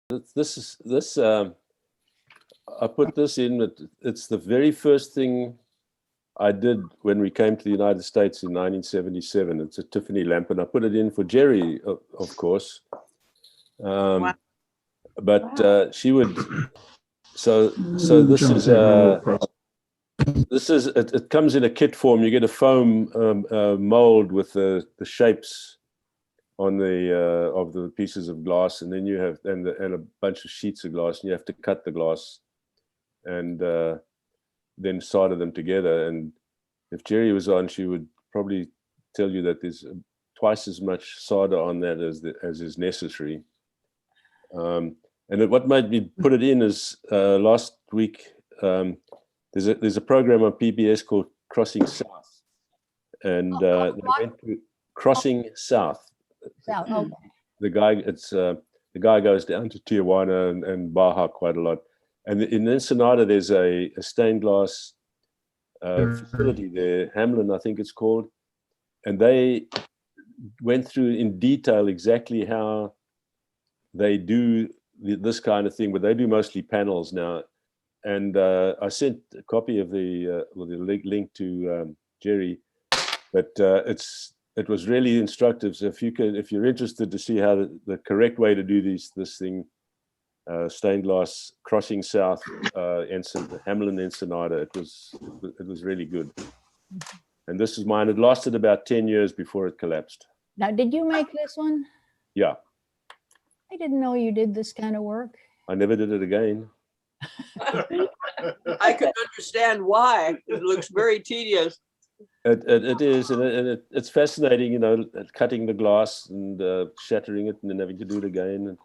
This I put this in. It's the very first thing I did when we came to the United States in 1977. It's a Tiffany lamp, and I put it in for Jerry, of course. Wow. But she would. So this is it comes in a kit form. You get a foam mold with the shapes on the of the pieces of glass, and then you have and a bunch of sheets of glass, and you have to cut the glass and then solder them together. And if Jerry was on, she would probably tell you that there's twice as much solder on that as is necessary. And what made me put it in is last week there's a program on PBS called Crossing South, and they went to Crossing South. Okay. The guy goes down to Tijuana and Baja quite a lot, and in Ensenada there's a stained glass facility there, Hamlin I think it's called, and they went through in detail exactly how they do this kind of thing, but they do mostly panels now. And I sent a copy of the link to Jerry, but it was really instructive. So if you're interested to see how the correct way to do this thing, stained glass Crossing South, Hamlin Ensenada, it was really good. And this is mine. It lasted about 10 years before it collapsed. Now, did you make this one? Yeah. I didn't know you did this kind of work. I never did it again. I can understand why. It looks very tedious. It is, and it's fascinating, you know, cutting the glass and shattering it and then having to do it again.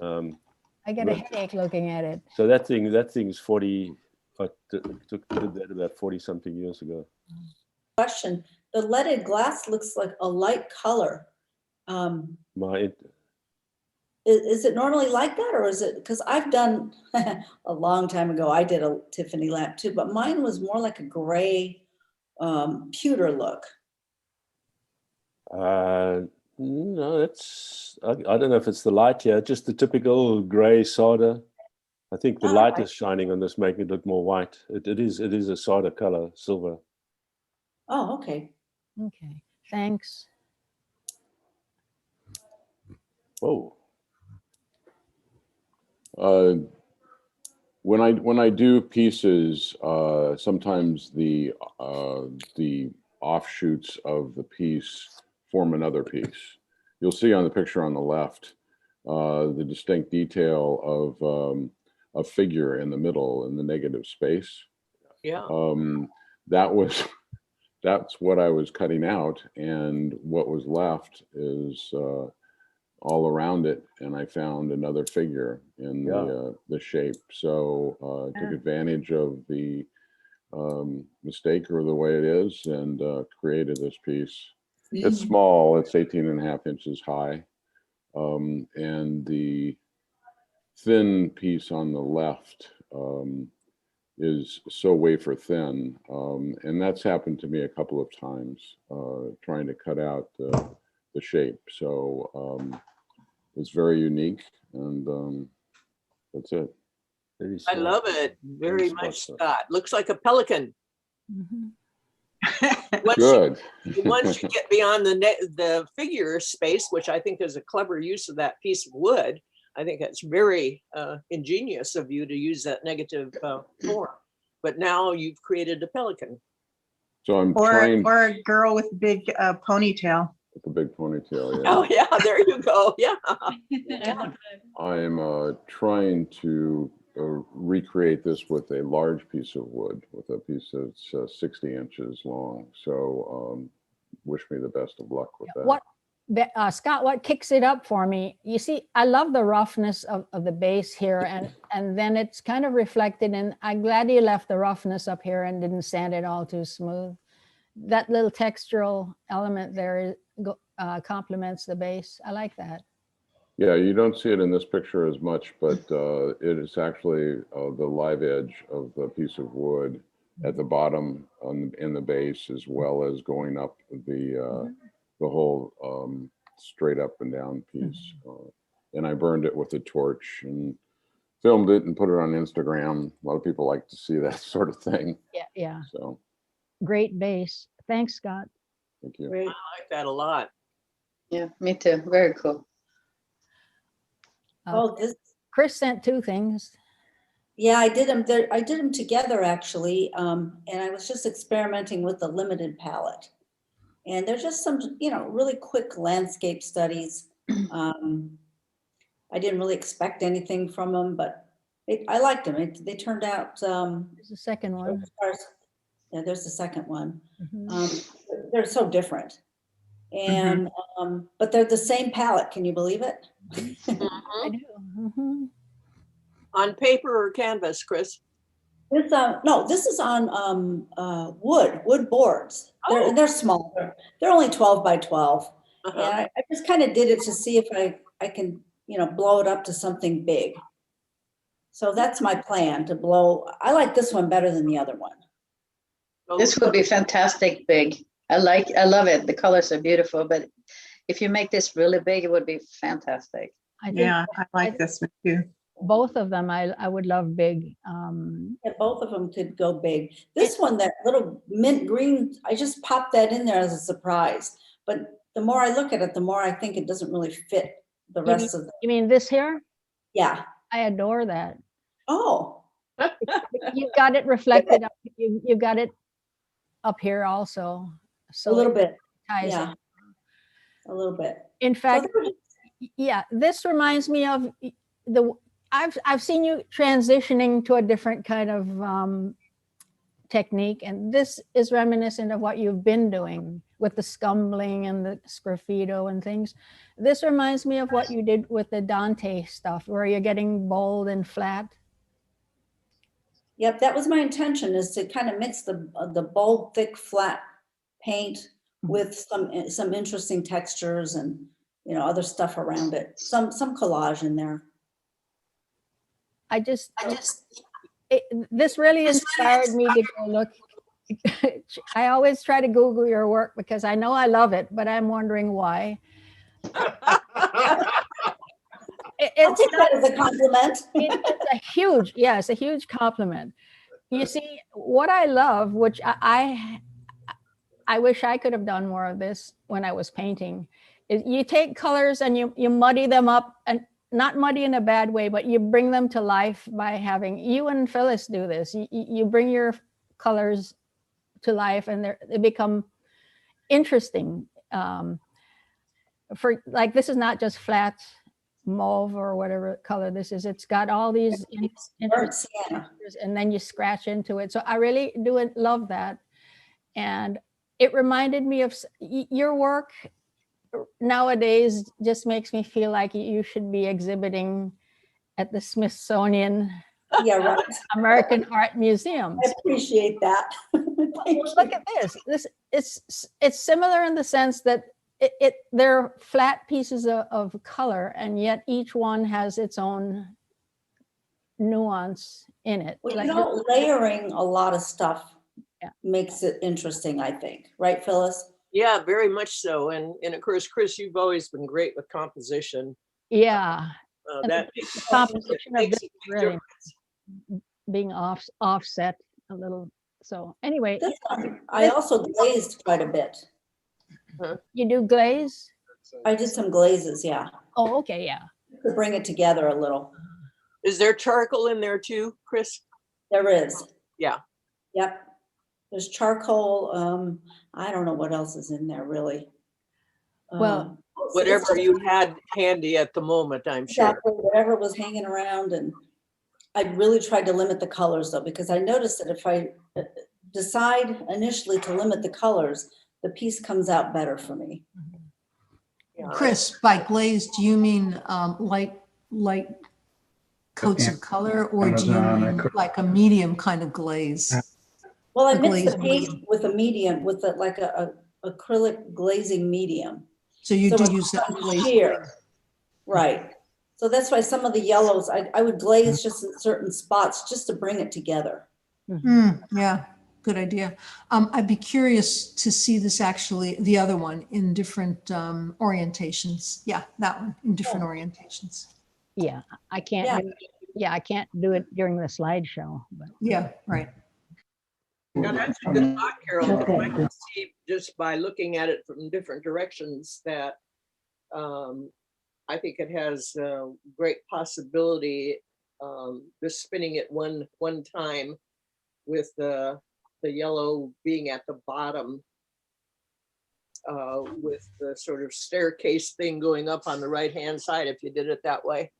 I get a headache looking at it. So that thing's 40. I did that about 40 something years ago. Question: the leaded glass looks like a light color. Is it normally like that, or is it, because I've done a long time ago, I did a Tiffany lamp too, but mine was more like a gray pewter look. No, I don't know if it's the light here, just the typical gray solder. I think the light is shining on this, making it look more white. It is a solder color, silver. Oh, okay. Okay, thanks. Whoa. When I do pieces, sometimes the offshoots of the piece form another piece. You'll see on the picture on the left the distinct detail of a figure in the middle in the negative space. Yeah. That's what I was cutting out, and what was left is all around it, and I found another figure in the shape. So took advantage of the mistake or the way it is, and created this piece. It's small, it's 18.5 inches high, and the thin piece on the left is so wafer thin, and that's happened to me a couple of times trying to cut out the shape. So it's very unique, and that's it. I love it very much, Scott. Looks like a pelican. Once you get beyond the figure space, which I think is a clever use of that piece of wood, I think it's very ingenious of you to use that negative form. But now you've created a pelican. So I'm or trying. Or a girl with a big ponytail. With a big ponytail, yeah. Oh yeah, there you go. Yeah. I'm trying to recreate this with a large piece of wood, with a piece that's 60 inches long. So wish me the best of luck with that. Scott, what kicks it up for me, you see, I love the roughness of the base here, and then it's kind of reflected, and I'm glad you left the roughness up here and didn't sand it all too smooth. That little textural element there complements the base. I like that. Yeah, you don't see it in this picture as much, but it is actually the live edge of the piece of wood at the bottom in the base, as well as going up the whole straight up and down piece. and I burned it with a torch and filmed it and put it on Instagram. A lot of people like to see that sort of thing. Yeah, yeah. So Great base. Thanks, Scott. thank you. Great. I like that a lot. Yeah, me too. Very cool. Oh, this, Chris sent two things. yeah, I did them. I did them together actually, and I was just experimenting with the limited palette. And they're just some, really quick landscape studies. I didn't really expect anything from them, but I liked them. They turned out. There's the second one. Yeah, there's the second one. Mhm. They're so different, and but they're the same palette. Can you believe it? I do. Mhm. On paper or canvas, Chris? This, no, this is on wood boards. Oh. They're small. They're only 12 by 12. Uh-huh. And I just kind of did it to see if I can, blow it up to something big. So that's my plan, to blow. I like this one better than the other one. This would be fantastic big. I love it. The colors are beautiful, but if you make this really big, it would be fantastic. I think Yeah, I like this one too. both of them I would love big. Yeah, both of them could go big. This one, that little mint green, I just popped that in there as a surprise. But the more I look at it, the more I think it doesn't really fit the rest of the, You mean this here? yeah. I adore that. Oh, You've got it reflected. You've got it up here also. So a little it bit, ties yeah, in. a little bit. In So fact, they're just- yeah, this reminds me of I've seen you transitioning to a different kind of technique, and this is reminiscent of what you've been doing with the scumbling and the sgraffito and things. This reminds me of what you did with the Dante stuff, where you're getting bold and flat. Yep, that was my intention, is to kind of mix the bold, thick, flat paint with some interesting textures and other stuff around it. Some collage in there. This really inspired me to go look. I always try to Google your work because I know I love it, but I'm wondering why. I'll It's take that as a compliment. it's a huge compliment. You see, what I love, which I wish I could have done more of this when I was painting, is you take colors and you muddy them up, and not muddy in a bad way, but you bring them to life by having, you and Phyllis do this. You bring your colors to life and they become interesting. For like, this is not just flat mauve or whatever color this is. It's got all these interesting textures, and then you scratch into it. So I really do love that. And it reminded me of your work nowadays. Just makes me feel like you should be exhibiting at the Smithsonian Yeah, right. American Art Museum. I appreciate that. Thank you. Look at this. It's similar in the sense that they're flat pieces of color, and yet each one has its own nuance in it. Well, layering a lot of stuff Yeah. makes it interesting, I think. Right, Phyllis? Yeah, very much so. And of course, Chris, you've always been great with composition. Yeah. And That the makes composition of makes this a big really difference. being offset a little. So anyway, This one, I also glazed quite a bit. you do glaze? I did some glazes, yeah, Oh, okay, yeah. to bring it together a little. Is there charcoal in there too, Chris? There is. Yeah. Yep. There's charcoal. I don't know what else is in there really. Well, Whatever you had handy at the moment, I'm sure. Exactly, whatever was hanging around. And I really tried to limit the colors though, because I noticed that if I decide initially to limit the colors, the piece comes out better for me. Yeah. Chris, by glaze, do you mean light coats of color, or do you mean like a medium kind of glaze? Well, I A mixed the glazed paint medium. with a medium, with like a acrylic glazing medium. So you So do it's use that not glaze? sheer. Right. So that's why some of the yellows, I would glaze just in certain spots just to bring it together. Yeah. good idea. I'd be curious to see this actually, the other one in different orientations. Yeah, that one in different orientations. Yeah, I can't. Yeah. I can't do it during the slideshow. But Yeah, right. Yeah, that's a good thought, Carol. I can see just by looking at it from different directions that I think it has great possibility. Just spinning it one time with the yellow being at the bottom, with the sort of staircase thing going up on the right-hand side. If you did it that way.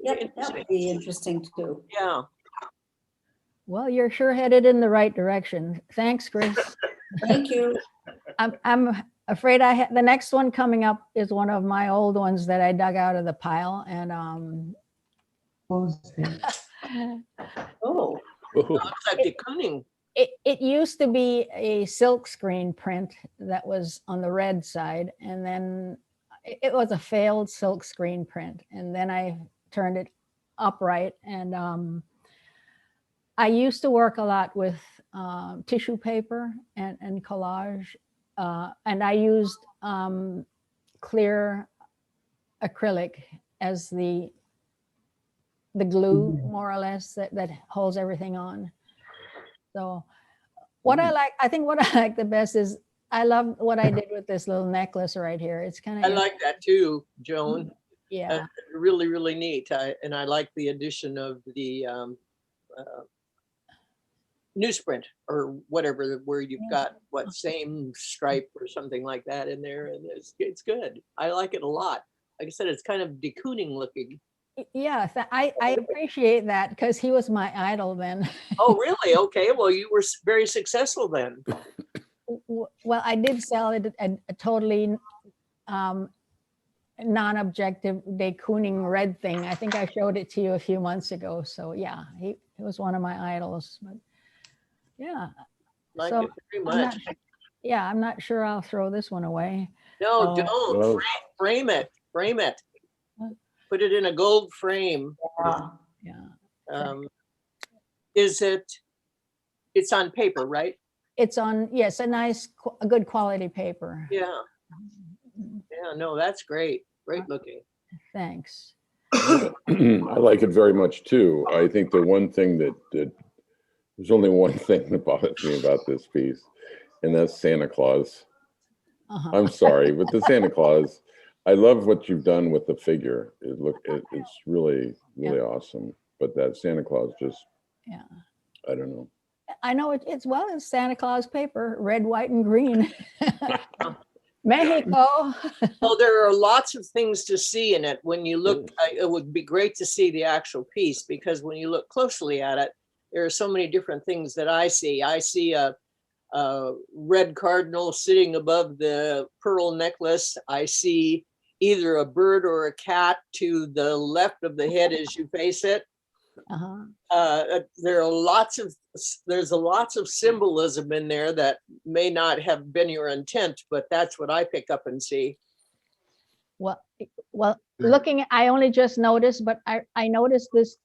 Yep, that would be interesting too. Yeah. well, you're sure headed in the right direction. Thanks, Chris. Thank you. I'm afraid the next one coming up is one of my old ones that I dug out of the pile, and Oh, Oh, Looks like de Kooning. it used to be a silk screen print that was on the red side, and then it was a failed silk screen print, and then I turned it upright. And I used to work a lot with tissue paper and collage, and I used clear acrylic as the glue, more or less, that holds everything on. So what I think what I like the best is, I love what I did with this little necklace right here. It's kind I of, like that too, Joan. yeah, Really, really neat. And I like the addition of the newsprint or whatever, where you've got what, same stripe or something like that in there, and it's good. I like it a lot. Like I said, it's kind of de Kooning looking. yeah. I appreciate that, because he was my idol then. Oh, really? Okay. Well, you were very successful then. Well, I did sell it a totally non-objective de Kooning red thing. I think I showed it to you a few months ago. So yeah, he was one of my idols. But yeah, Like so it very I'm not, much. yeah, I'm not sure I'll throw this one away. No, Oh. don't. No. Frame it. Frame it. What? Put it in a gold frame. Yeah, It's on paper, right? it's on. Yes, a good quality paper. Yeah. Yeah, no, that's great. Great looking. Thanks. I like it very much too. I think the one thing that there's only one thing that bothers me about this piece, and that's Santa Claus. Uh-huh. I'm sorry, but the Santa Claus, I love what you've done with the figure. It's really, really awesome. But that Santa Claus just, Yeah. I don't know. I know it's Santa Claus paper, red, white, and green. Mexico. Well, there are lots of things to see in it. When you look, it would be great to see the actual piece, because when you look closely at it, there are so many different things that I see. I see a red cardinal sitting above the pearl necklace. I see either a bird or a cat to the left of the head as you face it. Uh-huh. There's lots of symbolism in there that may not have been your intent, but that's what I pick up and see. Well, looking, I only just noticed, but I noticed this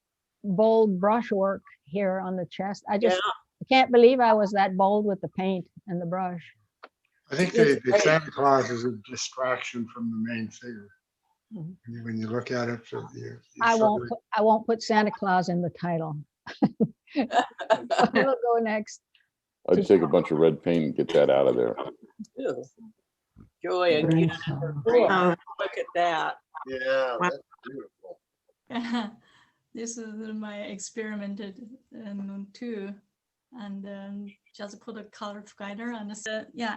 bold brushwork here on the chest. I can't believe I was that bold with the paint and the brush. I think the Santa Claus is a distraction from the main figure. Mhm. When you look at it, I won't put Santa Claus in the title. I will go next. I'd take a bunch of red paint and get that out of there. Ew. Joy again. Look at that. Yeah, that's beautiful. This is my experimented too, and just put a color together, and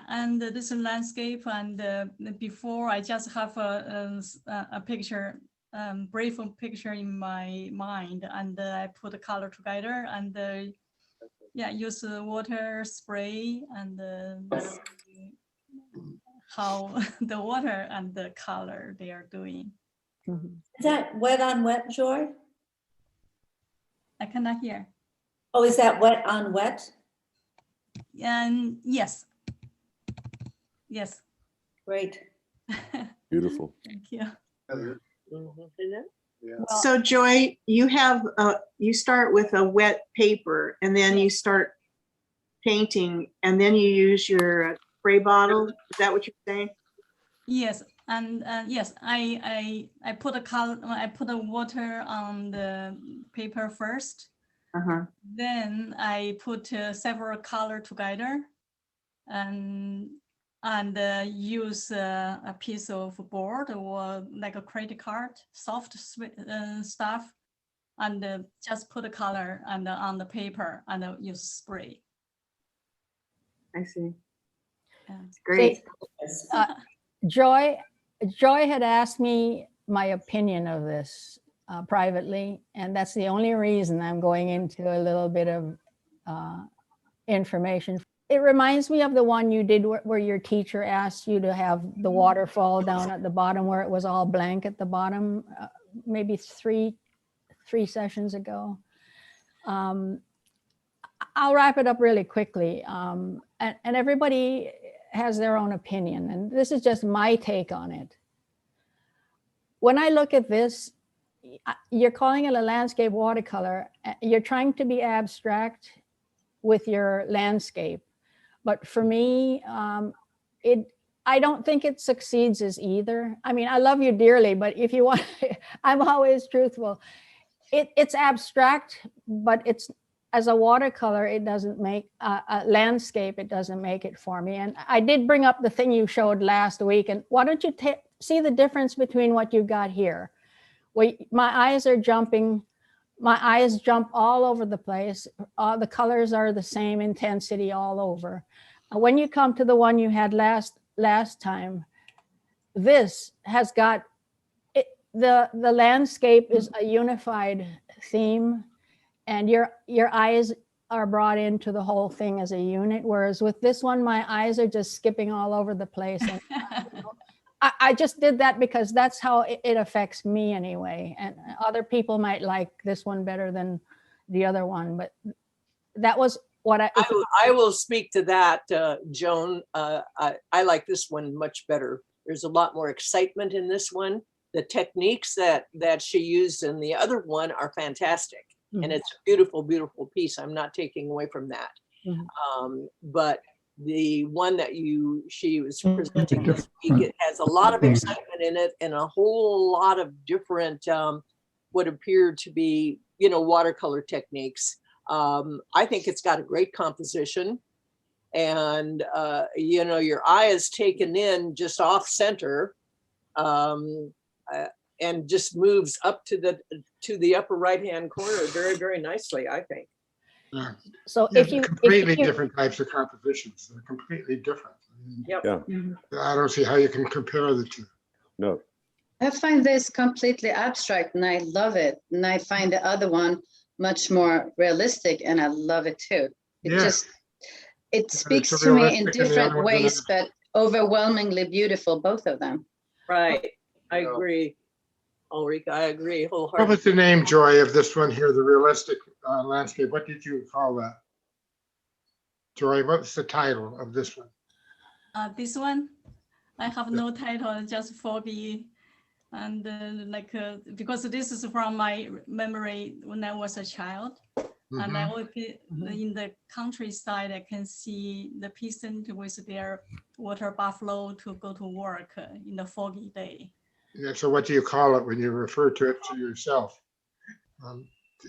and this landscape, and before I just have a picture, brief picture in my mind, and I put the color together, and use the water spray, and how the water and the color they are doing. Is that wet on wet, Joy? I cannot hear. Oh, is that wet on wet? And yes. Great. Beautiful. Thank you. So Joy, you have, you start with a wet paper and then you start painting and then you use your spray bottle. Is that what you're saying? Yes, and yes, I put a color. I put the water on the paper first. Then I put several color together, and use a piece of board or like a credit card, soft stuff, and just put the color and on the paper and use spray. I see. Yeah. It's great. Joy had asked me my opinion of this privately, and that's the only reason I'm going into a little bit of information. It reminds me of the one you did where your teacher asked you to have the waterfall down at the bottom where it was all blank at the bottom, maybe three sessions ago. I'll wrap it up really quickly. And everybody has their own opinion, and this is just my take on it. When I look at this, you're calling it a landscape watercolor. You're trying to be abstract with your landscape. But for me, I don't think it succeeds as either. I mean, I love you dearly, but if you want, I'm always truthful. It's abstract, but it's, as a watercolor, it doesn't make a landscape. It doesn't make it for me. And I did bring up the thing you showed last week. And why don't you see the difference between what you got here? Well, my eyes are jumping. My eyes jump all over the place. The colors are the same intensity all over. When you come to the one you had last time, this has got the landscape is a unified theme, and your eyes are brought into the whole thing as a unit. Whereas with this one, my eyes are just skipping all over the place. And I just did that because that's how it affects me anyway. And other people might like this one better than the other one, but that was what I will speak to that, Joan. I like this one much better. There's a lot more excitement in this one. The techniques that she used in the other one are fantastic. And it's a beautiful, beautiful piece. I'm not taking away from that. But the one that she was presenting this week, it has a lot of excitement in it and a whole lot of different what appear to be, watercolor techniques. I think it's got a great composition, and your eye is taken in just off center, and just moves up to the upper right hand corner very, very nicely, I think. Yeah. So Yeah, if you completely different types of compositions, they're completely different. Yep. Yeah. I don't see how you can compare the two. No. I find this completely abstract and I love it. And I find the other one much more realistic and I love it too. It speaks to me in different ways, but overwhelmingly beautiful, both of them. Right. I agree. Ulrika, I agree wholeheartedly. What was the name, Joy, of this one here, the realistic landscape? What did you call that? Joy, what's the title of this one? This one, I have no title, just foggy. And because this is from my memory when I was a child. And I would be in the countryside, I can see the peasant with their water buffalo to go to work in the foggy day. Yeah, so what do you call it when you refer to it to yourself?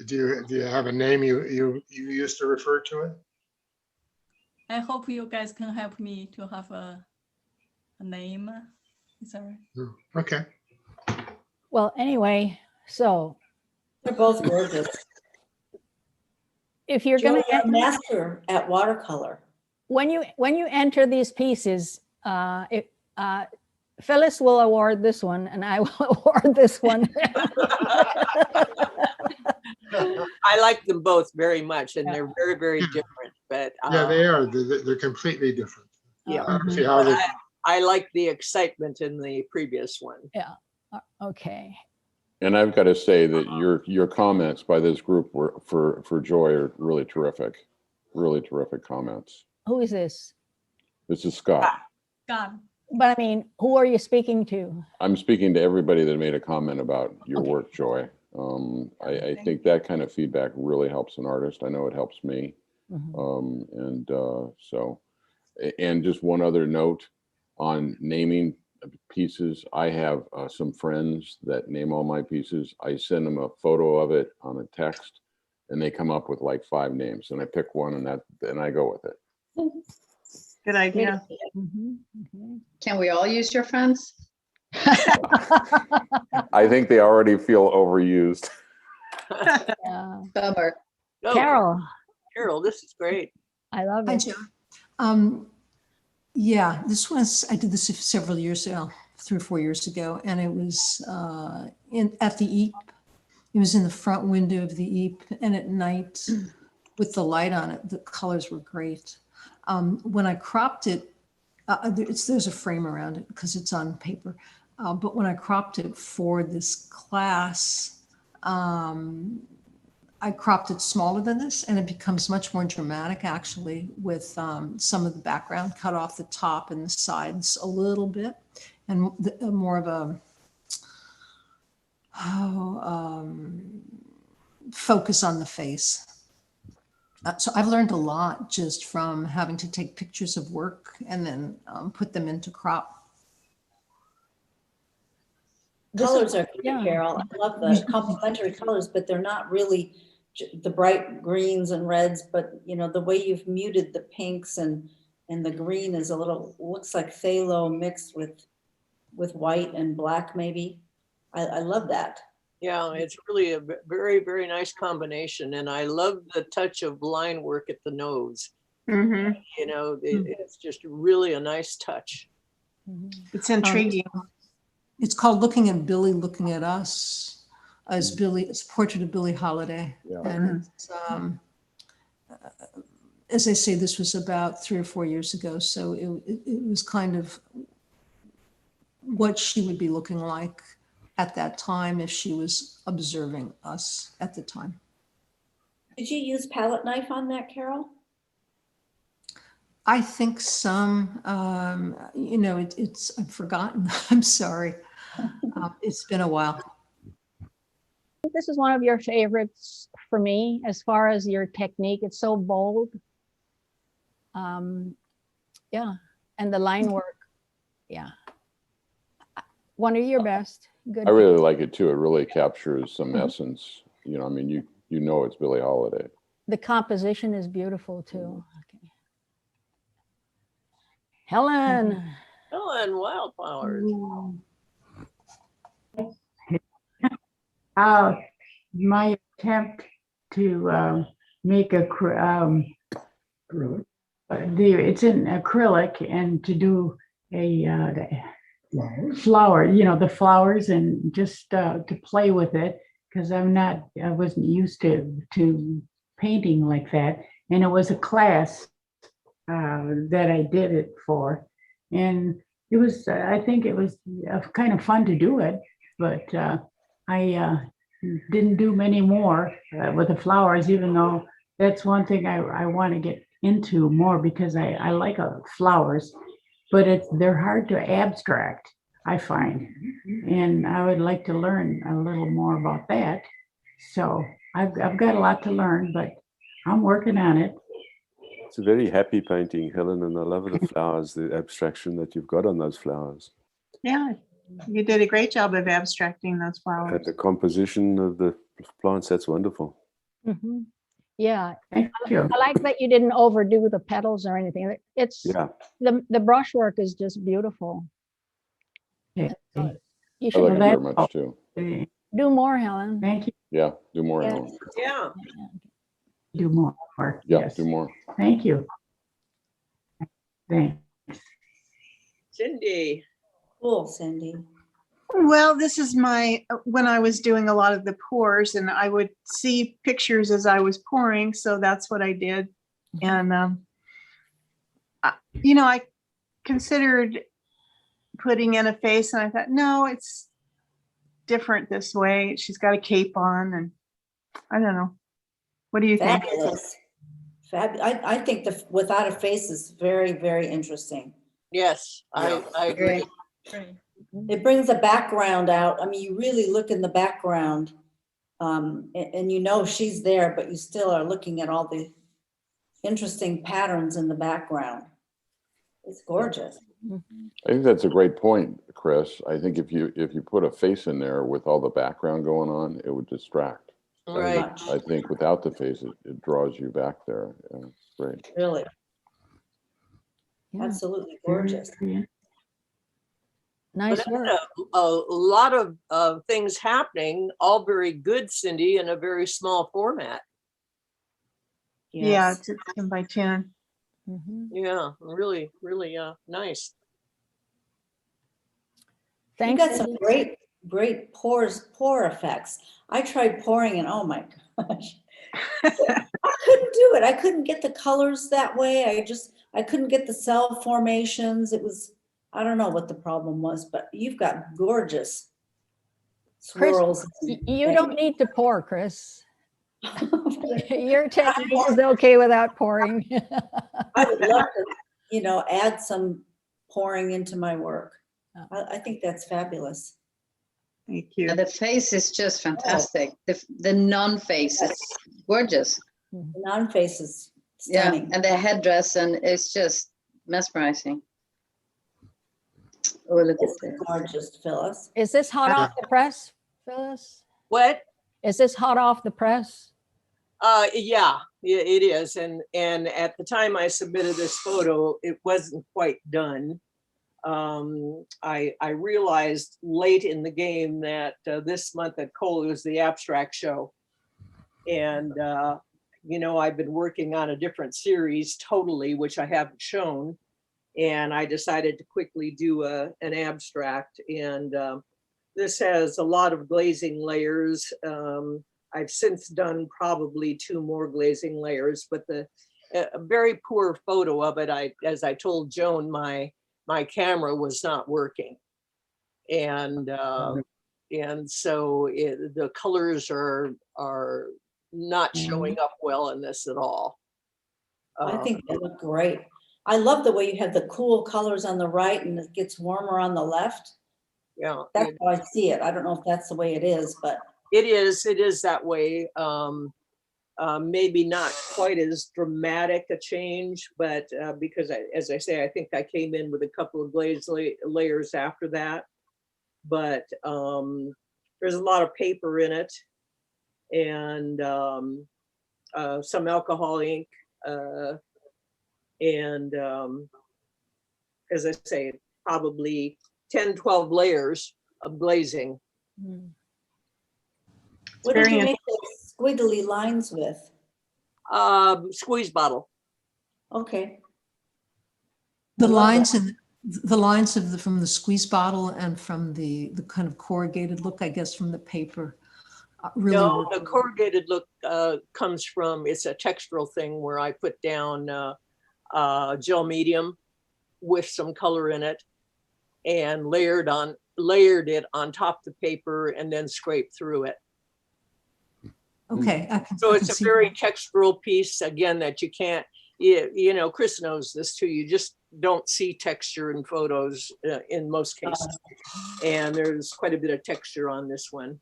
Do you have a name you used to refer to it? I hope you guys can help me to have a name. Is that right? Okay. Well, anyway, so They're both gorgeous. if you're going You're to a master at watercolor. when you enter these pieces, Phyllis will award this one, and I will award this one. I like them both very much, and they're very, very different. But yeah, they are. They're completely different. Yeah, I don't see how they. I like the excitement in the previous one. Yeah. Okay. And I've got to say that your comments by this group were for Joy are really terrific comments. Who is this? This is Scott. God. But I mean, who are you speaking to? I'm speaking to everybody that made a comment about your work, Joy. I think that kind of feedback really helps an artist. I know it helps me. And just one other note on naming pieces. I have some friends that name all my pieces. I send them a photo of it on a text, and they come up with like 5 names, and I pick one, and I go with it. Good idea. Can we all use your friends? I think they already feel overused. Yeah. Bummer. Oh, Carol, this is great. I love Hi, it. Joe. Yeah, I did this several years ago, 3 or 4 years ago, and it was at the Eep. It was in the front window of the Eep, and at night with the light on it, the colors were great. When I cropped it, there's a frame around it because it's on paper. But when I cropped it for this class, I cropped it smaller than this, and it becomes much more dramatic actually, with some of the background cut off the top and the sides a little bit, and more of a focus on the face. So I've learned a lot just from having to take pictures of work and then put them into crop. Colors are great, Carol. I love the complementary colors, but they're not really the bright greens and reds, but you know, the way you've muted the pinks and the green is a little, looks like phthalo mixed with white and black maybe. I love that. Yeah, it's really a very, very nice combination. And I love the touch of line work at the nose. Mm-hmm. You know, it's just really a nice touch. It's intriguing. It's called Looking at Billy, Looking at Us, as Billy, it's a portrait of Billie Holiday. Yeah. And it's, as I say, this was about 3 or 4 years ago. So it was kind of what she would be looking like at that time if she was observing us at the time. Did you use palette knife on that, Carol? I think some, you know, it's, I've forgotten, I'm sorry. It's been a while. This is one of your favorites for me, as far as your technique. It's so bold. Yeah, and the line work, yeah. One of your best. Good. I really like it too. It really captures some essence. You know, I mean, you know it's Billie Holiday. The composition is beautiful too. Okay. Helen. Helen, Wildflowers. My attempt to make it's in acrylic, and to do a flower, you know, the flowers, and just to play with it, because I wasn't used to painting like that. And it was a class that I did it for, and it was I think it was kind of fun to do it, but I didn't do many more with the flowers, even though that's one thing I want to get into more, because I like flowers, but they're hard to abstract, I find, and I would like to learn a little more about that. So I've got a lot to learn, but I'm working on it. It's a very happy painting, Helen, and I love the flowers, the abstraction that you've got on those flowers. Yeah, you did a great job of abstracting those flowers. And the composition of the plants, that's wonderful. Mm-hmm. Yeah, Thank you. I like that you didn't overdo the petals or anything. It's the brushwork is just beautiful. Okay. You I should like it very much too. do more, Helen. Thank you. Yeah, do more, Yeah. Helen. Yeah. Do more. Yeah, Yes. do more. Thank you. Thanks. Cindy. Cool, Cindy. Well, this is when I was doing a lot of the pours, and I would see pictures as I was pouring. So that's what I did. And, you know, I considered putting in a face, and I thought, no, it's different this way. She's got a cape on, and I don't know. What do you think? Fabulous. I think the without a face is very, very interesting. Yes, I agree. Great. It brings a background out. I mean, you really look in the background, and you know she's there, but you still are looking at all the interesting patterns in the background. It's gorgeous. I think that's a great point, Chris. I think if you put a face in there with all the background going on, it would distract. Right. I think without the face, it draws you back there. Yeah, great. Really, Yeah. absolutely Very gorgeous. pretty. Nice But work. a lot of things happening, all very good, Cindy, in a very small format. Yeah, Yes. it's 10 by 10. Mhm. Yeah, really, really nice. You Thanks, got some Cindy. great pour effects. I tried pouring and oh my gosh. I couldn't do it. I couldn't get the colors that way. I couldn't get the cell formations. It was, I don't know what the problem was, but you've got gorgeous Chris, swirls. You don't need to pour, Chris. Your technique is okay without pouring. I would love to, add some pouring into my work. I think that's fabulous. Thank you. And the face is just fantastic. The non-face is gorgeous. The non-face is Yeah, stunning. and the headdress, and it's just mesmerizing. Oh, look at It's this. gorgeous, Phyllis. Is this hot off the press, Phyllis? What? Is this hot off the press? Yeah, it is. And at the time I submitted this photo, it wasn't quite done. I realized late in the game that this month at Cole was the abstract show. And, I've been working on a different series totally, which I haven't shown. And I decided to quickly do an abstract. And this has a lot of glazing layers. I've since done probably 2 more glazing layers, but a very poor photo of it. As I told Joan, my camera was not working, and so the colors are not showing up well in this at all. I think they look great. I love the way you have the cool colors on the right and it gets warmer on the left. Yeah, That's how I see it. I don't know if that's the way it is, but it is that way. Maybe not quite as dramatic a change, but because as I say, I think I came in with a couple of glaze layers after that. But there's a lot of paper in it, and some alcohol ink, and as I say, probably 10, 12 layers of glazing. what did you make those squiggly lines with? Squeeze bottle. Okay. The I love lines that. and the lines from the squeeze bottle and from the kind of corrugated look, I guess, from the paper. Really No, work the well. corrugated look comes from, it's a textural thing where I put down gel medium with some color in it and layered it on top of the paper and then scraped through it. Okay. So it's a very textural piece, again, that you can't, Chris knows this too. You just don't see texture in photos in most cases. And there's quite a bit of texture on this one.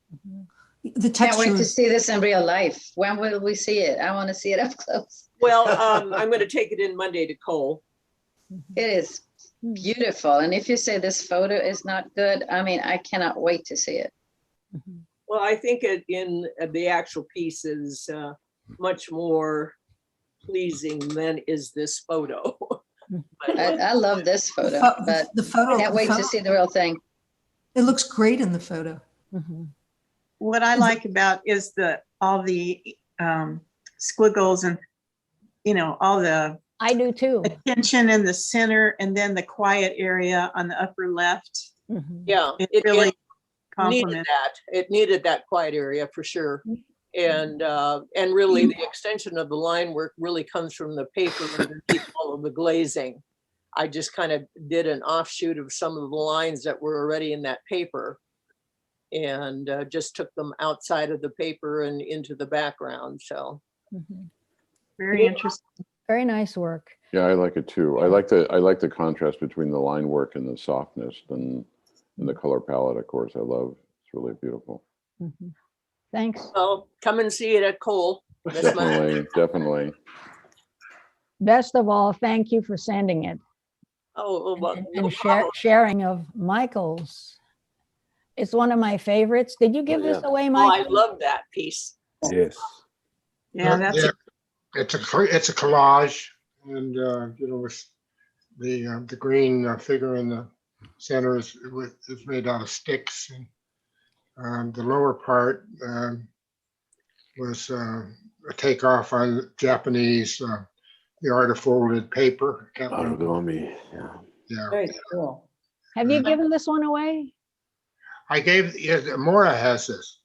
The Can't wait texture. to see this in real life. When will we see it? I want to see it up close. Well, I'm going to take it in Monday to Cole. It is beautiful. And if you say this photo is not good, I mean, I cannot wait to see it. Well, I think it in the actual piece is much more pleasing than is this photo. I love this photo, but The photo. I can't wait to see the real thing. It looks great in the photo. What I like about is all the squiggles and, all the I do too. attention in the center and then the quiet area on the upper left. Yeah, It really needed complements. that. It needed that quiet area for sure. And really the extension of the line work really comes from the paper underneath all of the glazing. I just kind of did an offshoot of some of the lines that were already in that paper and just took them outside of the paper and into the background. So Very interesting. Very nice work. Yeah, I like it too. I like the contrast between the line work and the softness and the color palette, of course. I love, it's really beautiful. Thanks. well, come and see it at Cole. This month. Definitely. best of all, thank you for sending it Oh, well, and no problem. sharing of Michael's. It's one of my favorites. Did you give this yeah. away, Oh, I Michael? love that piece. Yes. Yeah, that's Yeah, it's a collage, and with the green figure in the center is made out of sticks, and the lower part was a takeoff on Japanese the art of folded paper. Origami. Yeah. Yeah, Very cool. Have you given this one away? I gave Maura has this.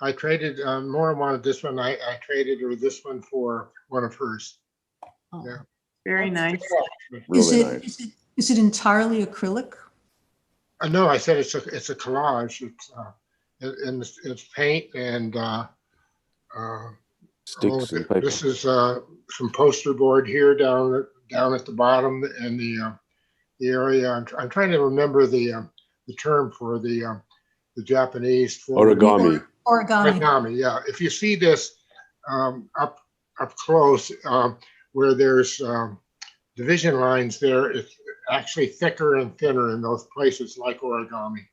I traded Maura wanted this one. I traded her this one for one of hers. Oh. Yeah. very That's nice. cool. Really nice. Is it entirely acrylic? No, I said it's a collage. It's paint and Sticks and paper. this is some poster board here down at the bottom and the area. I'm trying to remember the term for the Japanese for Origami. Origami. origami. Yeah, if you see this up close, where there's division lines there, it's actually thicker and thinner in those places, like origami.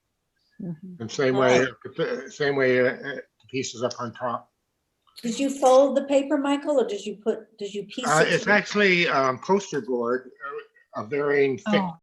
Mhm. And same way the pieces up on top. Did you fold the paper, Michael, or did you piece it? It's actually poster board of varying thickness. Oh,